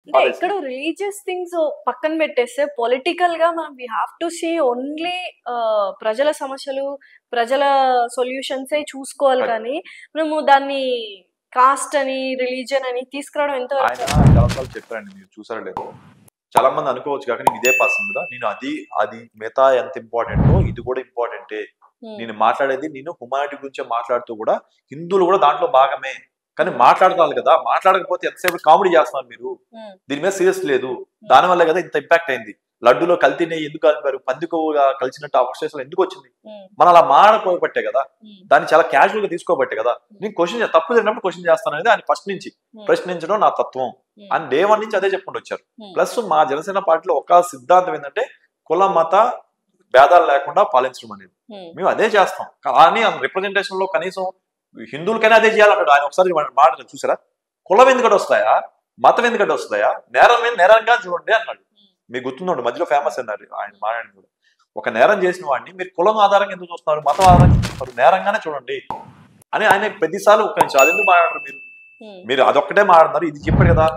అంటే ఎక్కడ religious things పక్కన పెట్టేస్తే పొలిటికల్ గా మనం we have to see only ప్రజల సమస్యలు ప్రజల సొల్యూషన్స్ చూసుకోవాలి కానీ మనము దాన్ని కాస్ట్ అని రిలీజియన్ అని తీసుకురావడం ఎంతో చాలాసార్లు చెప్పారండి, మీరు చూసారో లేదో. చాలా మంది అనుకోవచ్చు కాక నేను ఇదే పర్సన్ కదా, నేను అది మిగతా ఎంత ఇంపార్టెంటో ఇది కూడా ఇంపార్టెంటే. నేను మాట్లాడేది నేను హ్యుమానిటీ గురించే మాట్లాడుతూ కూడా హిందువులు కూడా దాంట్లో భాగమే. కానీ మాట్లాడుతున్నారు కదా, మాట్లాడకపోతే ఎంతసేపు కామెడీ చేస్తున్నారు మీరు, దీని మీద సీరియస్ లేదు. దానివల్ల కదా ఇంత ఇంపాక్ట్ అయింది. లడ్డులో కల్తీ నెయ్యి ఎందుకు కలిపారు, పందికొవ్వుగా కలిసినట్టు అవకాశం ఎందుకు వచ్చింది, మనం అలా మాడకపోబట్టే కదా, దాన్ని చాలా క్యాజువల్ గా తీసుకోబట్టే కదా. నేను క్వశ్చన్ తప్పు జరిగినప్పుడు క్వశ్చన్ చేస్తాను అనేది ఆయన ఫస్ట్ నుంచి ప్రశ్నించడం నా తత్వం అని డే 1 నుంచి అదే చెప్పుకుంటూ వచ్చారు. ప్లస్ మా జనసేన పార్టీలో ఒక సిద్ధాంతం ఏంటంటే కుల మత భేదాలు లేకుండా పాలించడం అనేది. మేము అదే చేస్తాం. కానీ రిప్రజెంటేషన్ లో కనీసం హిందువులకైనా అదే చేయాలంటాడు ఆయన. ఒకసారి మాట చూసారా, కులం ఎందుకంటే వస్తాయా, మతం ఎందుకంటే వస్తాయా, నేరం మీద నేరంగా చూడండి అన్నాడు. మీకు గుర్తుందండి, మధ్యలో ఫేమస్ అన్నారు ఆయన మాట్లాడి కూడా. ఒక నేరం చేసిన వాడిని మీరు కులం ఆధారంగా ఎందుకు చూస్తున్నారు, మతం ఆధారంగా చూస్తున్నారు, నేరంగానే చూడండి అని ఆయన ప్రతిసారి ఒక్క నిమిషం అది ఎందుకు మాట్లాడరు మీరు అదొక్కటే మాట్లాడుతున్నారు. ఇది చెప్పాడు కదా.